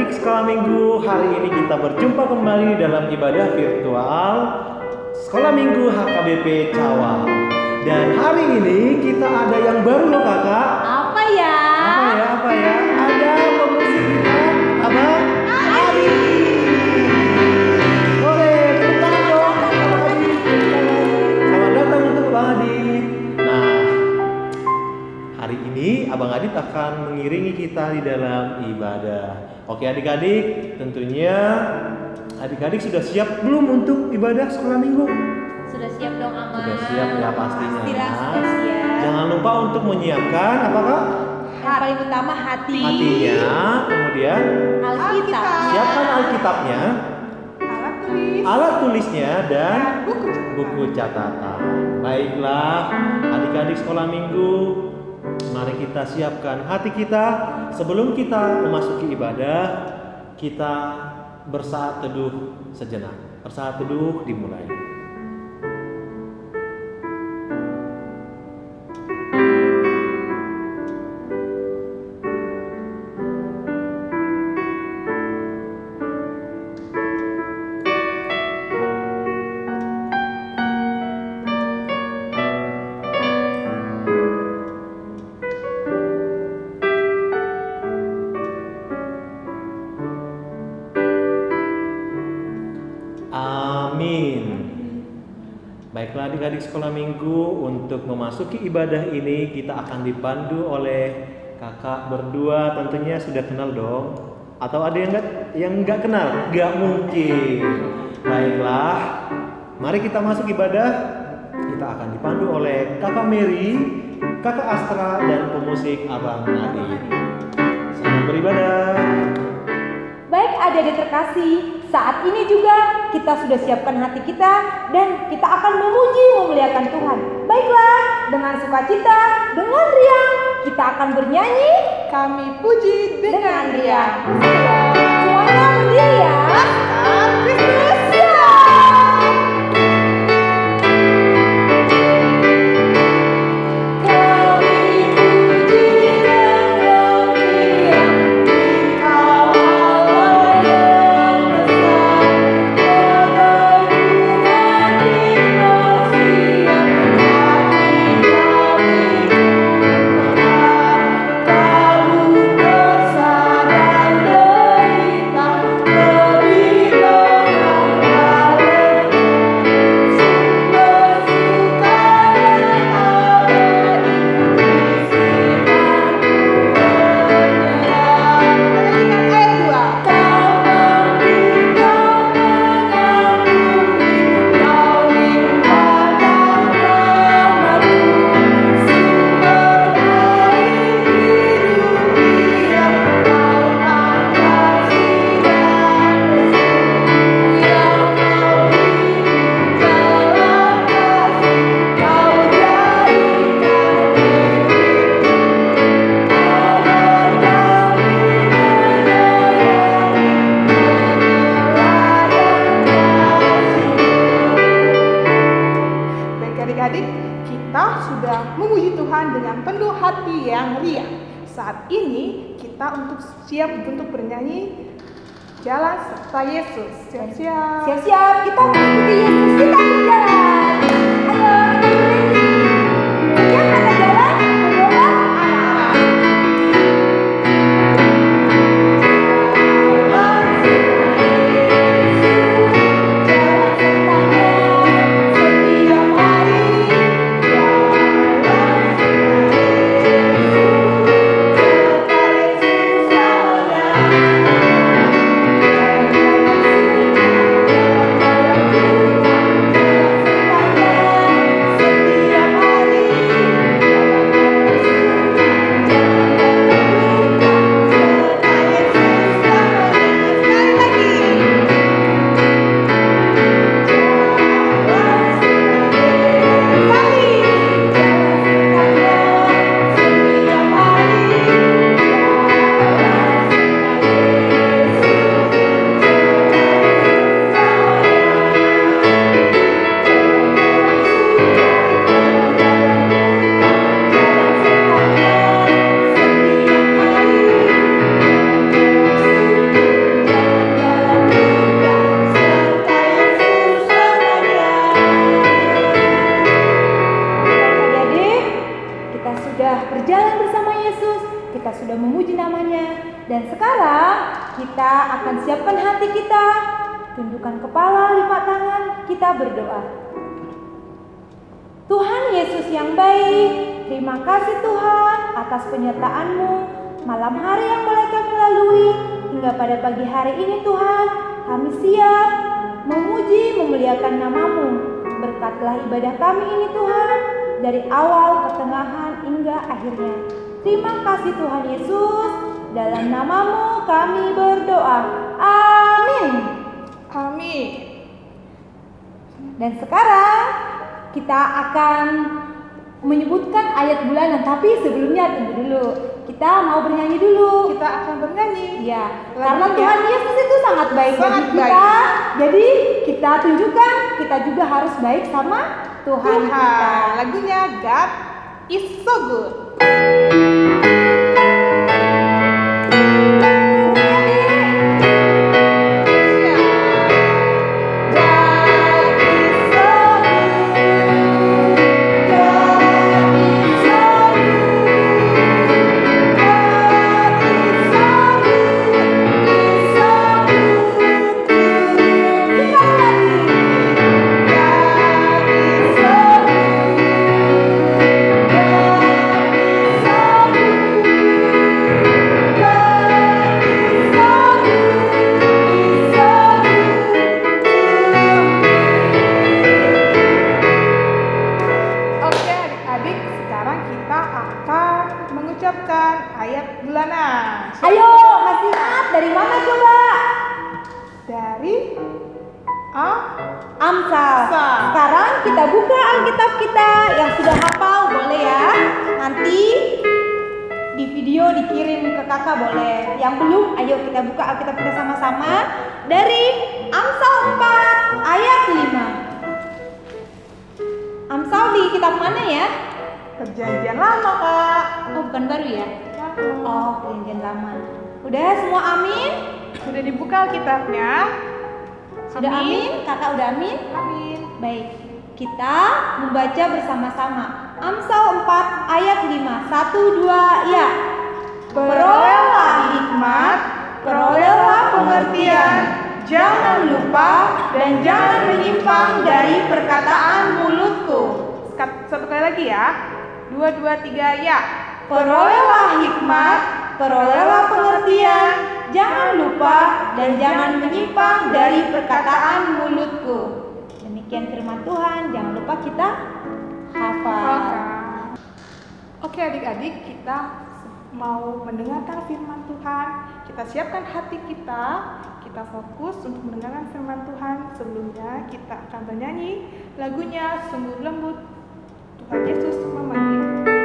adik-adik sekolah minggu, hari ini kita berjumpa kembali dalam ibadah virtual Sekolah Minggu HKBP Cawang. Dan hari ini kita ada yang baru loh kakak. Apa ya? Apa ya? Ada pemusik kita, Abang Adi. Boleh, tepuk tangan dong, Abang Adi. Selamat datang untuk Abang Adi. Nah, hari ini Abang Adit akan mengiringi kita di dalam ibadah. Oke adik-adik, tentunya adik-adik sudah siap belum untuk ibadah sekolah minggu? Sudah siap dong, Aman? Sudah siap ya pastinya. Pastilah sudah siap. Jangan lupa untuk menyiapkan apakah? Yang paling utama hati. Hatinya, kemudian Alkitab. siapkan Alkitabnya, alat tulisnya dan buku catatan. Baiklah, adik-adik sekolah minggu, mari kita siapkan hati kita sebelum kita memasuki ibadah. Kita bersaat teduh sejenak. Bersaat teduh dimulai. Baiklah adik-adik sekolah minggu, untuk memasuki ibadah ini kita akan dipandu oleh kakak berdua. Tentunya sudah kenal dong. Atau ada yang nggak kenal? Nggak mungkin. Baiklah, mari kita masuk ibadah. Kita akan dipandu oleh kakak Mary, kakak Astra, dan pemusik Abang Adi. Selamat beribadah. Baik adik-adik terkasih, saat ini juga kita sudah siapkan hati kita dan kita akan memuji memuliakan Tuhan. Baiklah, dengan sukacita, dengan riang, kita akan bernyanyi. Kami puji dengan riang. Semuanya berdiri ya. Kristus. Siap untuk bernyanyi Jalan serta Yesus. Siap-siap. Siap-siap, kita mengikuti Yesus, kita berjalan. Ayo kita bernyanyi. Siap kata jalan, berdoa anak-anak. Jalan kita sudah memuji namanya. Dan sekarang kita akan siapkan hati kita, tundukkan kepala, lipat tangan, kita berdoa. Tuhan Yesus yang baik, terima kasih Tuhan atas penyertaan-Mu malam hari yang boleh kami lalui hingga pada pagi hari ini Tuhan. Kami siap memuji, memuliakan nama-Mu. Berkatlah ibadah kami ini Tuhan, dari awal, pertengahan, hingga akhirnya. Terima kasih Tuhan Yesus, dalam nama-Mu kami berdoa. Amin. Amin. Dan sekarang kita akan menyebutkan ayat bulanan, tapi sebelumnya tunggu dulu. Kita mau bernyanyi dulu. Kita akan bernyanyi. Ya, Lagunya karena Tuhan Yesus itu sangat baik sangat bagi kita. Jadi kita tunjukkan kita juga harus baik sama Tuhan kita. Lagunya God is so good. Oke adik-adik, sekarang kita akan mengucapkan ayat bulanan. Ayo, masih ingat dari mana coba? Dari Amsal. Amsal. Sekarang kita buka Alkitab kita yang sudah hafal boleh ya. Nanti di video dikirim ke kakak boleh. Yang belum, ayo kita buka Alkitab kita sama-sama dari Amsal 4 ayat 5. Amsal di kitab mana ya? Perjanjian lama, Kak. Oh, bukan baru ya? Oh, perjanjian lama. Udah semua amin? Sudah dibuka Alkitabnya. Sudah amin? Kakak udah amin? Amin. Baik, kita membaca bersama-sama Amsal 4 ayat 5. 1, 2, ya. Perolehlah hikmat, perolehlah pengertian, jangan lupa dan jangan menyimpang dari perkataan mulutku. Satu kali lagi ya. 2, 2, 3, ya. Perolehlah hikmat, perolehlah pengertian, jangan lupa dan jangan menyimpang dari perkataan mulutku. Demikian firman Tuhan, jangan lupa kita hafal. Oke adik-adik, kita mau mendengarkan firman Tuhan. Kita siapkan hati kita. Kita fokus untuk mendengarkan firman Tuhan. Sebelumnya kita akan bernyanyi lagunya Sungguh Lembut Tuhan Yesus Memanggil. Yesus memanggil.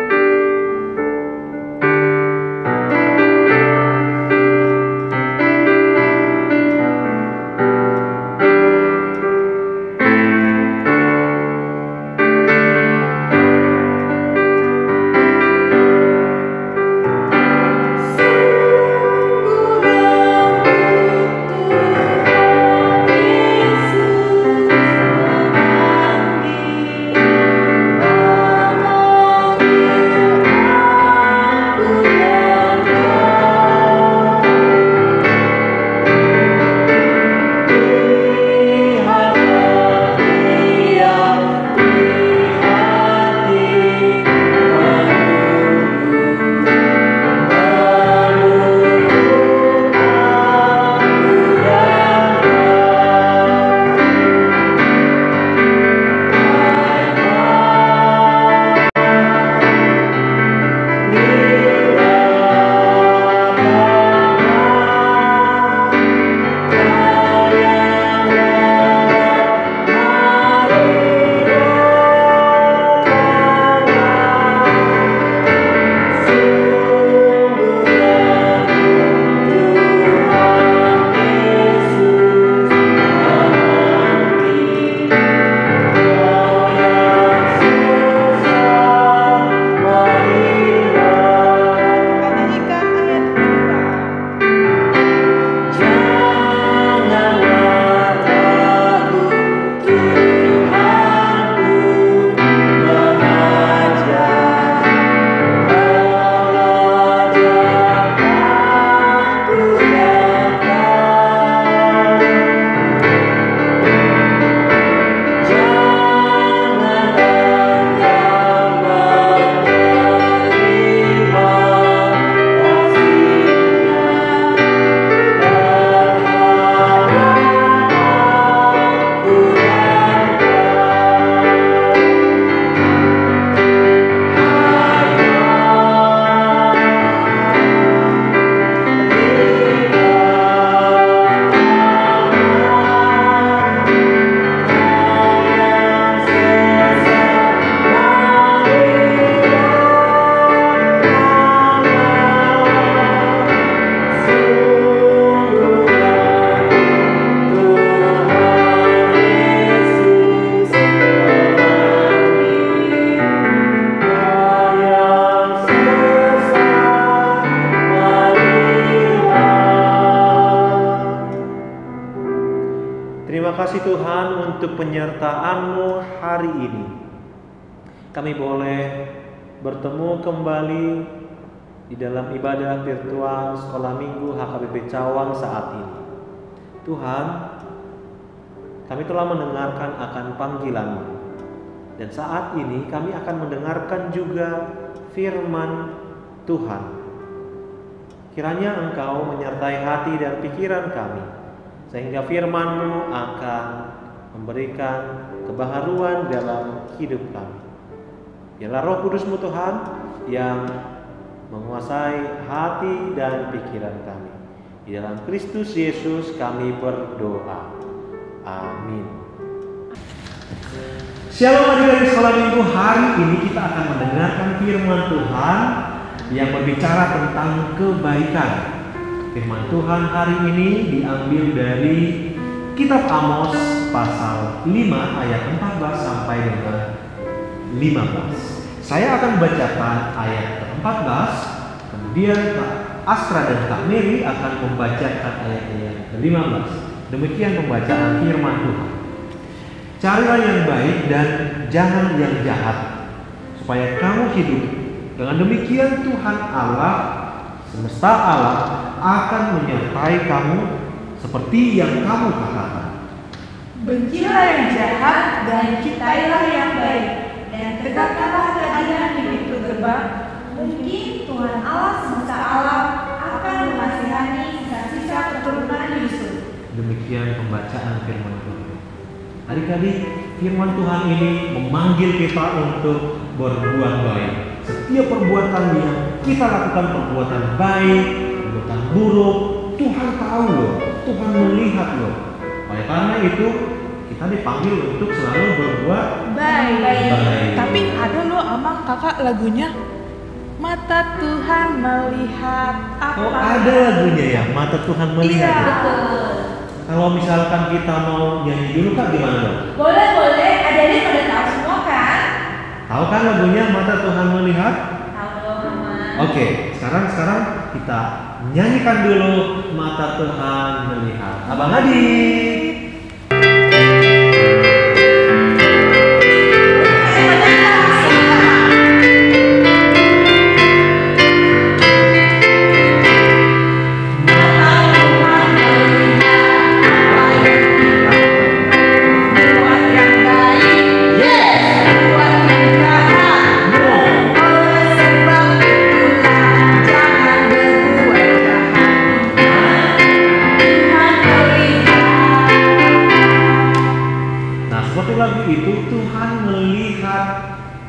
kasih Tuhan untuk penyertaan-Mu hari ini. Kami boleh bertemu kembali di dalam ibadah virtual Sekolah Minggu HKBP Cawang saat ini. Tuhan, kami telah mendengarkan akan panggilan-Mu, dan saat ini kami akan mendengarkan juga firman Tuhan. Kiranya Engkau menyertai hati dan pikiran kami, sehingga firman-Mu akan memberikan kebaharuan dalam hidup kami. Biarlah Roh Kudus-Mu Tuhan yang menguasai hati dan pikiran kami. Di dalam Kristus Yesus kami berdoa. Amin. Shalom adik-adik Sekolah Minggu, hari ini kita akan mendengarkan firman Tuhan yang berbicara tentang kebaikan. Firman Tuhan hari ini diambil dari Kitab Amos pasal 5 ayat 14 sampai dengan 15. Saya akan bacakan ayat ke-14, kemudian Kak Astra dan Kak Mary akan membacakan ayat-ayat ke-15. Demikian pembacaan firman Tuhan. Carilah yang baik dan jangan yang jahat, supaya kamu hidup. Dengan demikian Tuhan Allah semesta alam akan menyertai kamu seperti yang kamu katakan. Bencilah yang jahat dan cintailah yang baik, dan tegakkanlah keadilan di pintu gerbang. Mungkin Tuhan Allah semesta alam akan mengasihani sisa-sisa keturunan Yusuf. Demikian pembacaan firman Tuhan. Adik-adik, firman Tuhan ini memanggil kita untuk berbuat baik. Setiap perbuatan yang kita lakukan, perbuatan baik, perbuatan buruk, Tuhan tahu loh, Tuhan melihat loh. Oleh karena itu, kita dipanggil untuk selalu berbuat baik. Tapi ada loh Amang, kakak lagunya Mata Tuhan melihat apa. Oh, ada lagunya ya, Mata Tuhan melihat. Iya, ya? Betul. Kalau misalkan kita mau nyanyi dulu Kak, gimana dong? Boleh. Adik-adik pada tahu semua kan? Tahu kan lagunya Mata Tuhan melihat? Tahu dong, Mama. Oke, sekarang kita nyanyikan dulu Mata Tuhan melihat. Abang Adi.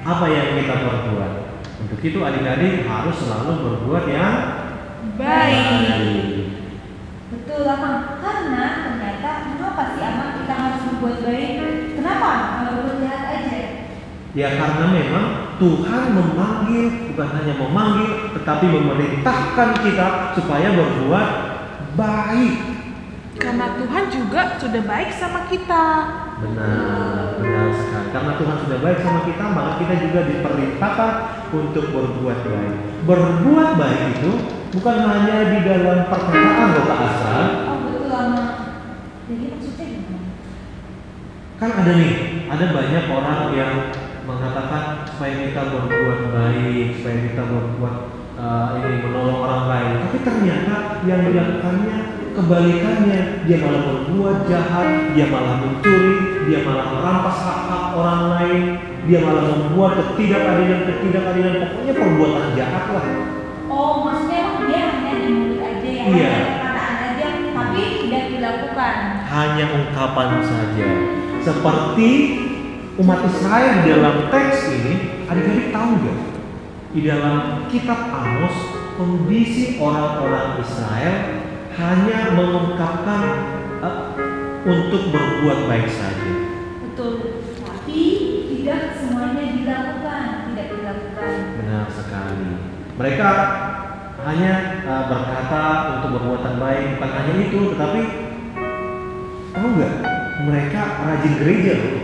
Apa yang kita perbuat. Untuk itu adik-adik harus selalu berbuat yang baik. Betul, Amang. Karena ternyata kenapa sih Amang kita harus berbuat baik? Kenapa? Kalau berbuat jahat aja. Ya karena memang Tuhan memanggil, bukan hanya memanggil, tetapi memerintahkan kita supaya berbuat baik. Karena Tuhan juga sudah baik sama kita. Benar sekali. Karena Tuhan sudah baik sama kita, maka kita juga diperintahkan untuk berbuat baik. Berbuat baik itu bukan hanya di dalam perkataan loh Kak Asra. Oh betul, Amang. Jadi maksudnya gimana? Kan ada banyak orang yang mengatakan supaya kita berbuat baik, supaya kita berbuat menolong orang lain. Tapi ternyata yang dilakukannya kebalikannya, dia malah berbuat jahat, dia malah mencuri, dia malah merampas hak-hak orang lain, dia malah membuat ketidakadilan, pokoknya perbuatan jahat lah. Oh, maksudnya dia hanya di mulut aja ya, Iya. hanya perkataan aja, tapi tidak dilakukan. Hanya ungkapan saja. Seperti umat Israel di dalam teks ini, adik-adik tahu nggak? Di dalam kitab Amos, kondisi orang-orang Israel hanya mengungkapkan untuk berbuat baik saja. Betul, tapi tidak semuanya dilakukan. Benar sekali. Mereka hanya berkata untuk perbuatan baik, bukan hanya itu, tetapi tahu nggak? Mereka rajin gereja loh,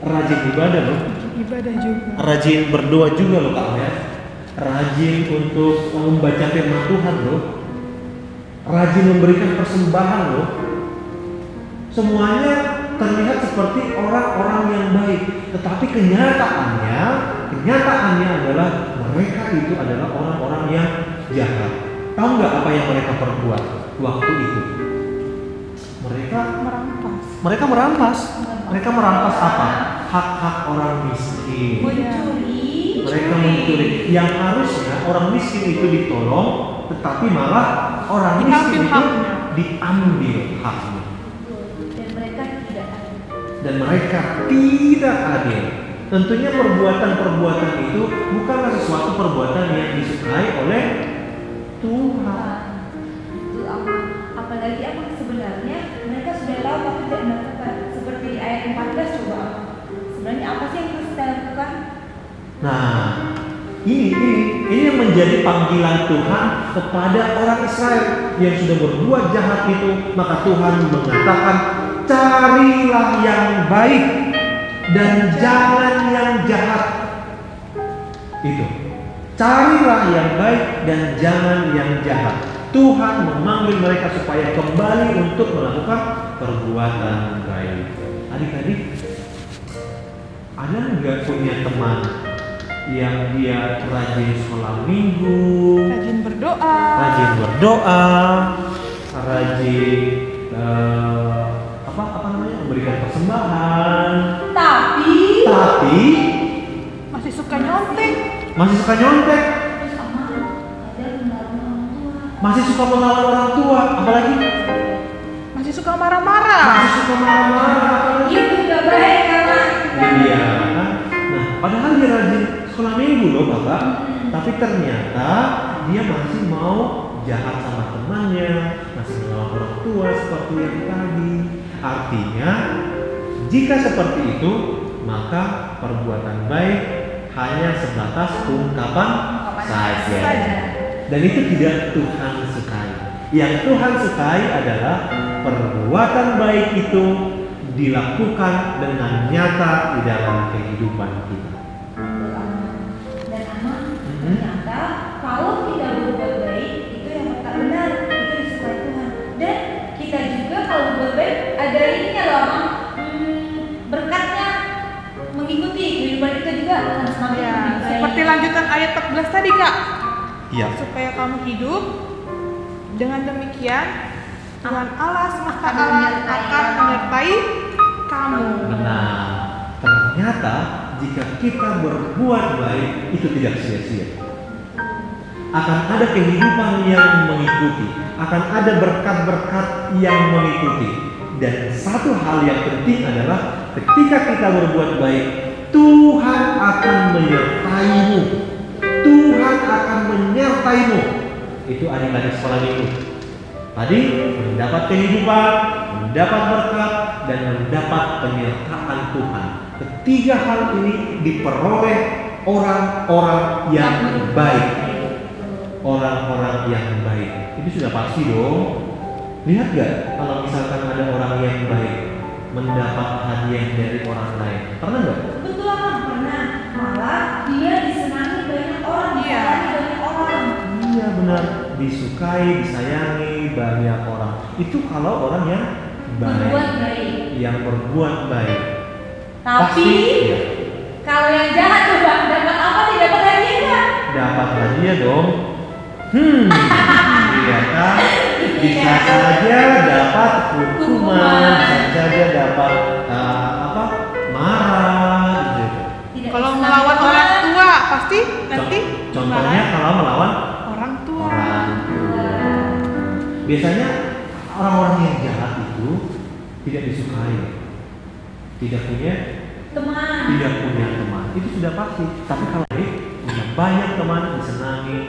rajin ibadah loh, Ibadah juga. rajin berdoa juga loh Kak ya, rajin untuk membaca firman Tuhan loh, rajin memberikan persembahan loh. Semuanya terlihat seperti orang-orang yang baik, tetapi kenyataannya adalah mereka itu adalah orang-orang yang jahat. Tahu nggak apa yang mereka perbuat waktu itu? Mereka merampas apa? Hak-hak orang miskin. Mereka mencuri. Yang harusnya orang miskin itu ditolong, tetapi malah orang miskin itu diambil haknya. Dan mereka tidak adil. Tentunya perbuatan-perbuatan itu bukanlah sesuatu perbuatan yang disukai oleh Tuhan. Apalagi sebenarnya mereka sudah tahu tapi tidak melakukan. Seperti di ayat 14 coba. Sebenarnya apa sih yang harus kita lakukan? Nah, ini yang menjadi panggilan Tuhan kepada orang Israel yang sudah berbuat jahat itu. Maka Tuhan mengatakan, carilah yang baik dan jangan yang jahat. Itu. Carilah yang baik dan jangan yang jahat. Tuhan memanggil mereka supaya kembali untuk melakukan perbuatan baik. Adik-adik, ada nggak punya teman yang dia rajin sekolah minggu, rajin berdoa, memberikan persembahan, tapi masih suka nyontek, masih suka melawan orang tua, apalagi masih suka marah-marah. Itu nggak baik kan? Iya kan? Nah, padahal dia rajin sekolah minggu loh Bapak, tapi ternyata dia masih mau jahat sama temannya, masih melawan orang tua seperti yang tadi. Artinya, jika seperti itu, maka perbuatan baik hanya sebatas ungkapan saja. Dan itu tidak Tuhan sukai. Yang Tuhan sukai adalah perbuatan baik itu dilakukan dengan nyata di dalam kehidupan kita. Dan ternyata kalau kita berbuat baik itu yang benar, itu disukai Tuhan. Dan kita juga kalau berbuat baik ada ininya loh, berkatnya mengikuti kehidupan kita juga akan semakin Ya, baik. seperti lanjutan ayat 14 tadi Kak. Iya. Supaya kamu hidup, dengan demikian Tuhan Allah semesta alam akan menyertai kamu. Benar. Ternyata jika kita berbuat baik itu tidak sia-sia. Akan ada kehidupan yang mengikuti, akan ada berkat-berkat yang mengikuti. Dan satu hal yang penting adalah ketika kita berbuat baik, Tuhan akan menyertaimu. Tuhan akan menyertaimu. Itu adik-adik sekolah minggu. Tadi mendapat kehidupan, mendapat berkat, dan mendapat penyertaan Tuhan. Ketiga hal ini diperoleh orang-orang yang baik. Orang-orang yang baik. Itu sudah pasti dong. Lihat gak kalau misalkan ada orang yang baik mendapat hadiah dari orang lain? Pernah gak? Betul kan? Pernah. Malah dia disenangi banyak orang, disayangi banyak orang. Iya benar, disukai, disayangi banyak orang. Itu kalau orang yang baik, Berbuat baik. yang berbuat baik. Tapi ya, kalau yang jahat coba dapat apa nih? Dapat hadiah nggak? dapat hadiah dong. Iya kan? Bisa saja dapat hukuman, bisa saja dapat marah. Gitu. Tidak Kalau bisa melawan dapat. orang tua pasti nanti Contohnya kalau melawan orang tua. orang tua. Biasanya orang-orang yang jahat itu tidak disukai, tidak punya teman. Itu sudah pasti. Tapi kalau baik, punya banyak teman, disenangi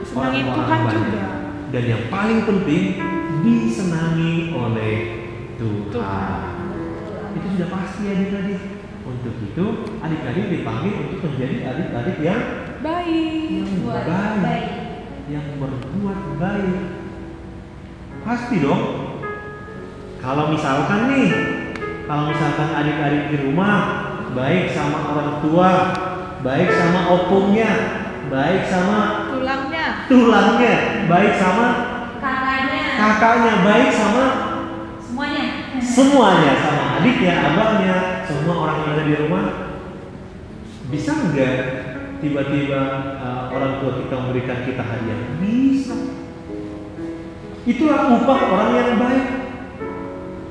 Disenangi orang-orang Tuhan banyak. juga. Dan yang paling penting disenangi oleh Tuhan. Tuhan. Itu sudah pasti adik-adik. Untuk itu adik-adik dipanggil untuk menjadi adik-adik yang Baik. Buat baik, baik. yang berbuat baik. Pasti dong. Kalau misalkan adik-adik di rumah baik sama orang tua, baik sama opungnya, baik sama tulangnya, baik sama Kakaknya. kakaknya, baik sama Semuanya. semuanya, sama adiknya, abangnya, semua orang yang ada di rumah. Bisa nggak tiba-tiba orang tua kita memberikan kita hadiah? Bisa. Itulah upah orang yang baik.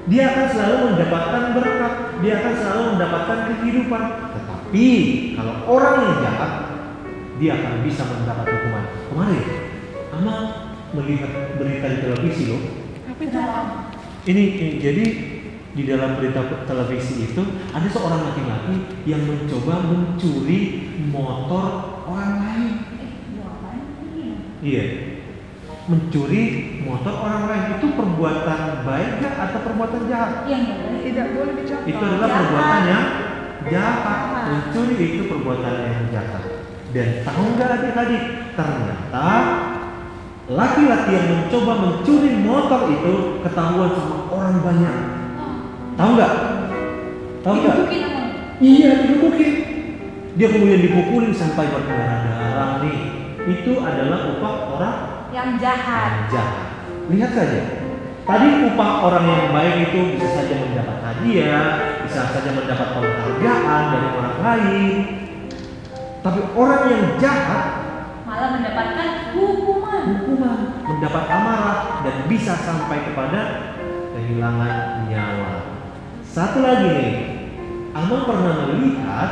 Dia akan selalu mendapatkan berkat, dia akan selalu mendapatkan kehidupan. Tetapi kalau orang yang jahat, dia akan bisa mendapat hukuman. Kemarin, Ama melihat berita di televisi loh. Ini jadi di dalam berita televisi itu ada seorang laki-laki yang mencoba mencuri motor orang lain. Iya, mencuri motor orang lain itu perbuatan baik gak atau perbuatan jahat? Tidak boleh dicontoh. Itu adalah perbuatan yang jahat. Mencuri itu perbuatan yang jahat. Dan tahu nggak adik-adik? Ternyata laki-laki yang mencoba mencuri motor itu ketahuan sama orang banyak. Tahu nggak? Tahu nggak? Iya, digebukin. Dia kemudian dipukulin sampai berdarah-darah nih. Itu adalah upah orang yang jahat. Lihat saja. Tadi upah orang yang baik itu bisa saja mendapat hadiah, bisa saja mendapat penghargaan dari orang lain. Tapi orang yang jahat Malah mendapatkan hukuman. mendapat amarah dan bisa sampai kepada kehilangan nyawa. Satu lagi nih, Ama pernah melihat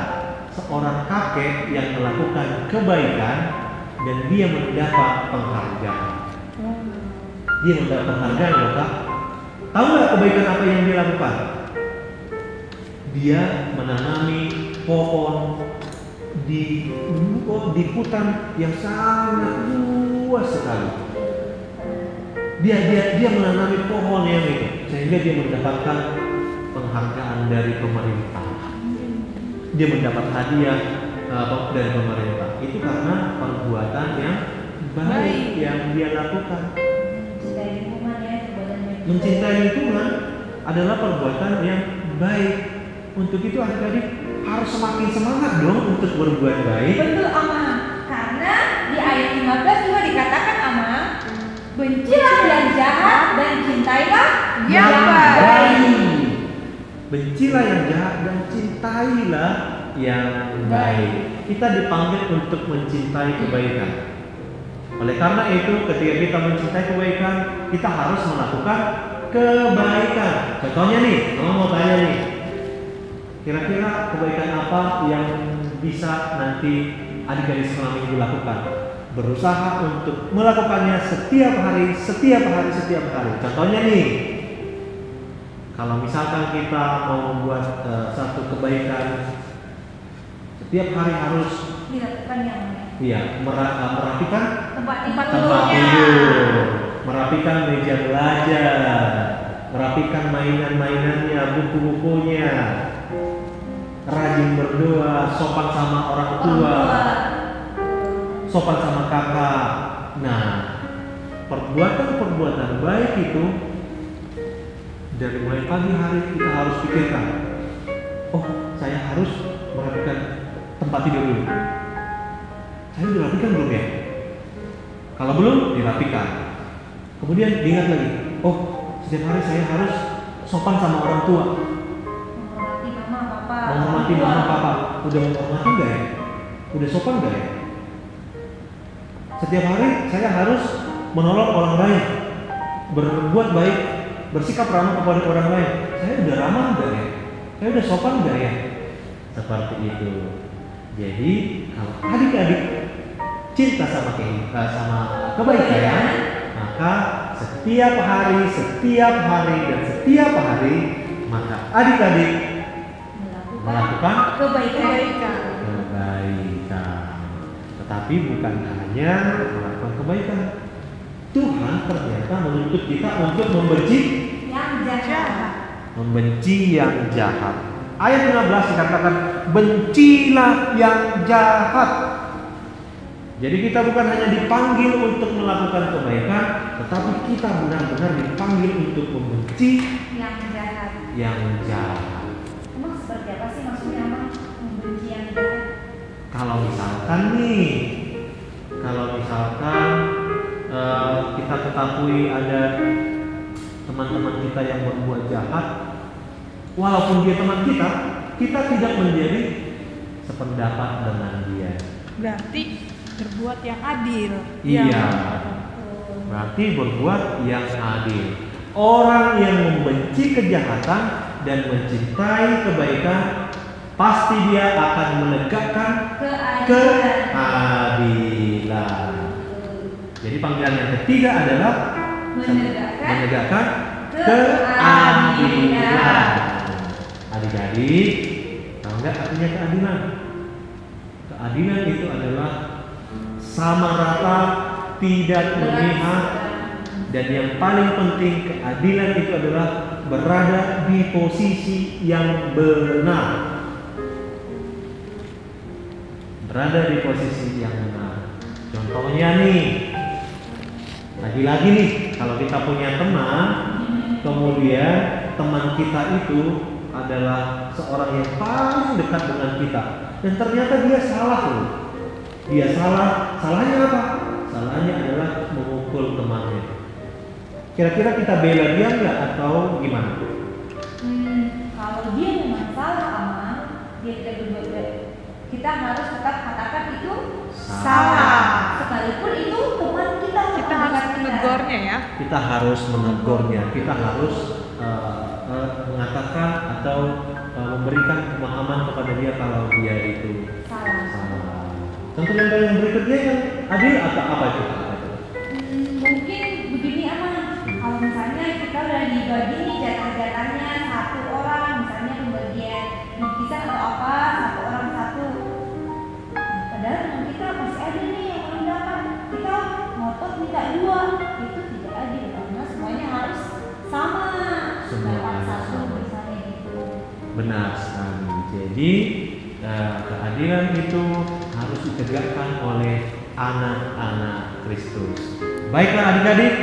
seorang kakek yang melakukan kebaikan dan dia mendapat penghargaan. Dia mendapat penghargaan loh Kak. Tahu nggak kebaikan apa yang dia lakukan? Dia menanami pohon di hutan yang sangat luas sekali. Dia menanami pohon yang itu sehingga dia mendapatkan penghargaan dari pemerintah. Dia mendapat hadiah dari pemerintah. Itu karena perbuatan yang baik yang dia lakukan. Mencintai lingkungan adalah perbuatan yang baik. Untuk itu adik-adik harus semakin semangat dong untuk berbuat baik. Betul Ama. Karena di ayat 15 juga dikatakan Ama, bencilah yang jahat dan cintailah yang baik. Bencilah yang jahat dan cintailah yang baik. Kita dipanggil untuk mencintai kebaikan. Oleh karena itu, ketika kita mencintai kebaikan, kita harus melakukan kebaikan. Contohnya nih, kamu mau tanya nih, kira-kira kebaikan apa yang bisa nanti adik-adik sekolah minggu lakukan? Berusaha untuk melakukannya setiap hari. Contohnya nih, kalau misalkan kita mau membuat satu kebaikan, setiap hari harus dilakukan yang merapikan tempat tidur, merapikan meja belajar, merapikan mainan-mainannya, buku-bukunya, rajin berdoa, sopan sama orang tua, sopan sama kakak. Nah, perbuatan-perbuatan baik itu dari mulai pagi hari kita harus pikirkan, oh saya harus merapikan tempat tidur dulu. Saya udah rapikan belum ya? Kalau belum, dirapikan. Kemudian diingat lagi, oh setiap hari saya harus sopan sama orang tua, menghormati mama papa. Udah menghormati nggak ya? Udah sopan nggak ya? Setiap hari saya harus menolong orang lain, berbuat baik, bersikap ramah kepada orang lain. Saya udah ramah nggak ya? Saya udah sopan nggak ya? Seperti itu. Jadi kalau adik-adik cinta sama kebaikan, maka setiap hari maka adik-adik melakukan kebaikan. Tetapi bukan hanya melakukan kebaikan. Tuhan ternyata menuntut kita untuk membenci yang jahat. Ayat 15 dikatakan bencilah yang jahat. Jadi kita bukan hanya dipanggil untuk melakukan kebaikan, tetapi kita benar-benar dipanggil untuk membenci yang jahat. Emang seperti apa sih maksudnya membenci yang jahat? Kalau misalkan kita ketahui ada teman-teman kita yang berbuat jahat, walaupun dia teman kita, kita tidak menjadi sependapat dengan dia. Berarti berbuat yang adil. Iya. Berarti berbuat yang adil. Orang yang membenci kejahatan dan mencintai kebaikan, pasti dia akan menegakkan keadilan. Jadi panggilan yang ketiga adalah menegakkan keadilan. Adik-adik, tahu nggak artinya keadilan? Keadilan itu adalah sama rata, tidak memihak, dan yang paling penting keadilan itu adalah berada di posisi yang benar. Berada di posisi yang benar. Contohnya nih, lagi-lagi nih, kalau kita punya teman, kemudian teman kita itu adalah seorang yang paling dekat dengan kita, dan ternyata dia salah loh. Dia salah. Salahnya apa? Salahnya adalah memukul temannya. Kira-kira kita bela dia nggak atau gimana? Kalau dia memang salah, aman, dia tidak berbuat baik, kita harus tetap katakan itu salah. Sekalipun itu teman kita. Kita harus menegurnya ya. Kita harus menegurnya. Kita harus mengatakan atau memberikan pemahaman kepada dia kalau dia itu salah. Contoh yang berikutnya yang adil atau apa itu? Mungkin begini aman. Kalau misalnya kita udah dibagi nih jatah-jatahnya, satu orang misalnya pembagian bisa atau apa, satu orang satu. Padahal teman kita masih ada nih yang belum dapat. Kita ngotot minta dua, itu tidak adil karena semuanya harus sama. Dapat satu misalnya gitu. Benar sekali. Jadi keadilan itu harus ditegakkan oleh anak-anak Kristus. Baiklah adik-adik,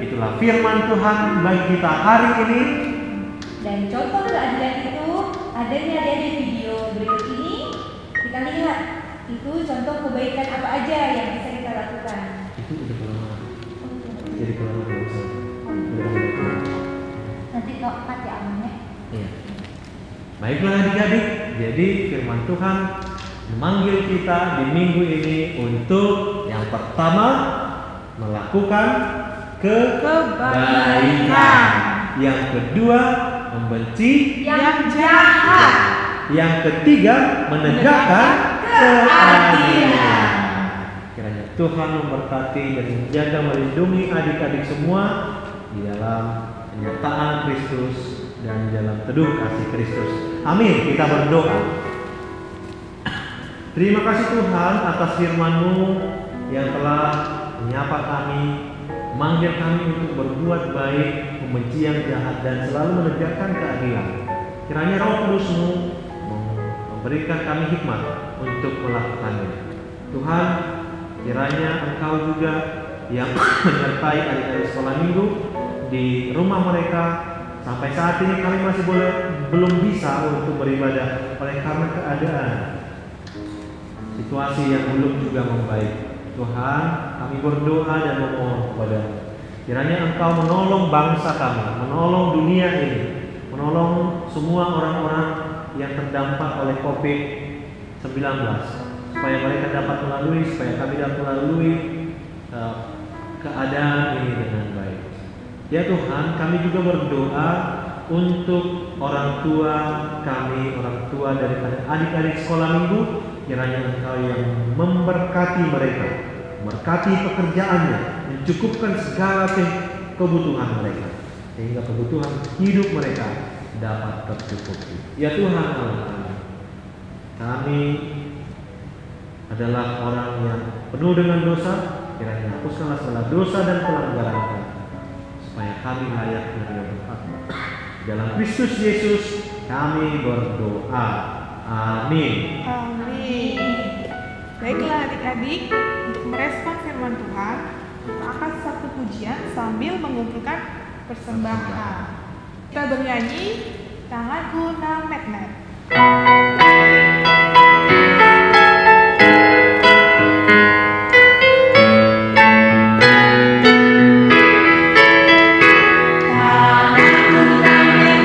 itulah firman Tuhan bagi kita hari ini. Dan contoh keadilan itu adanya dari video berikut ini. Kita lihat itu contoh kebaikan apa aja yang bisa kita lakukan. Itu udah kelama. Jadi kelama nggak usah. Nanti nokat ya amannya. Iya. Baiklah adik-adik, jadi firman Tuhan memanggil kita di minggu ini untuk yang pertama melakukan kebaikan, yang kedua membenci yang jahat, yang ketiga menegakkan keadilan. Kiranya Tuhan memberkati dan menjaga melindungi adik-adik semua di dalam kenyataan Kristus dan dalam teduh kasih Kristus. Amin. Kita berdoa. Terima kasih Tuhan atas firman-Mu yang telah menyapa kami, memanggil kami untuk berbuat baik, membenci yang jahat, dan selalu menegakkan keadilan. Kiranya Roh Kudus-Mu memberikan kami hikmat untuk melakukannya. Tuhan, kiranya Engkau juga yang menyertai adik-adik sekolah minggu di rumah mereka. Sampai saat ini kami masih belum bisa untuk beribadah oleh karena keadaan situasi yang belum juga membaik. Tuhan, kami berdoa dan memohon kepada-Mu, kiranya Engkau menolong bangsa kami, menolong dunia ini, menolong semua orang-orang yang terdampak oleh COVID-19, supaya mereka dapat melalui, supaya kami dapat melalui keadaan ini dengan baik. Ya Tuhan, kami juga berdoa untuk orang tua kami, orang tua daripada adik-adik sekolah minggu. Kiranya Engkau yang memberkati mereka, memberkati pekerjaannya, mencukupkan segala kebutuhan mereka, sehingga kebutuhan hidup mereka dapat tercukupi. Ya Tuhan Allah kami adalah orang yang penuh dengan dosa. Kiranya hapuskanlah segala dosa dan pelanggaran kami, supaya kami layak menerima berkat. Dalam Kristus Yesus kami berdoa. Amin. Amin. Baiklah adik-adik, untuk merespon firman Tuhan, kita akan satu pujian sambil mengumpulkan persembahan. Kita bernyanyi Tanganku Nang Met-Met. Tanganku nang met-met,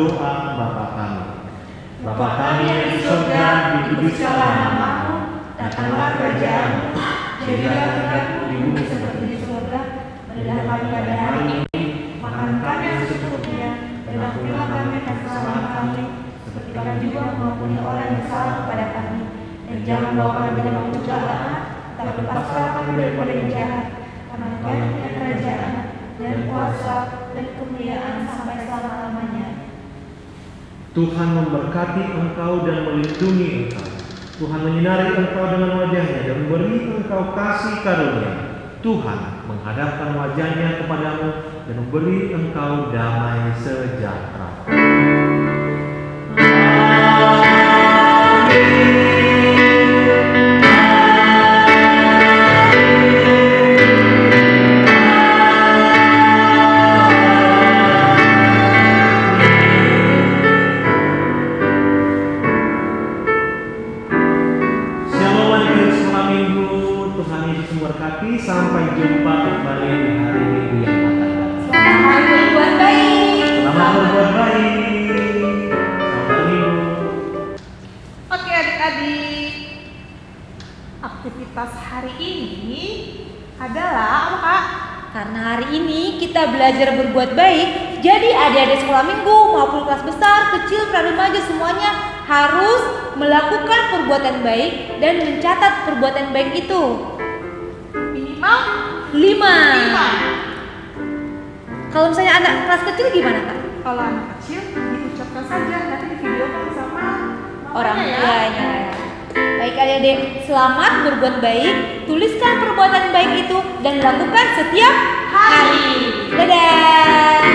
doa Bapa kami. Bapa kami yang di surga, dikuduskanlah namamu, datanglah kerajaan-mu, jadilah kehendakmu di bumi seperti di surga. Berilah kami pada hari ini makanan kami yang secukupnya, dan ampunilah kami akan kesalahan kami, seperti kami juga mengampuni orang yang salah kepada kami. Dan jangan bawa kami ke dalam pencobaan, tapi lepaskanlah kami daripada yang jahat. Karena Engkau punya kerajaan dan kuasa dan kemuliaan sampai selama-lamanya. Tuhan memberkati engkau dan melindungi engkau. Tuhan menyinari engkau dengan wajahnya dan memberi engkau kasih karunia. Tuhan menghadapkan wajahnya kepadamu dan memberi engkau damai sejahtera. Sampai jumpa kembali di hari Minggu yang akan datang. Selamat berbuat baik. Selamat berbuat baik. Selamat Minggu. Oke adik-adik, aktivitas hari ini adalah apa Kak? Karena hari ini kita belajar berbuat baik, jadi adik-adik sekolah minggu maupun kelas besar, kecil, pra-remaja semuanya harus melakukan perbuatan baik dan mencatat perbuatan baik itu. Minimal 5. Kalau misalnya anak kelas kecil gimana Kak? Kalau anak kecil diucapkan saja, nanti divideokan sama Orang mamanya tuanya ya. Baik adik-adik, selamat berbuat baik. Tuliskan perbuatan baik itu dan lakukan setiap hari. Dadah.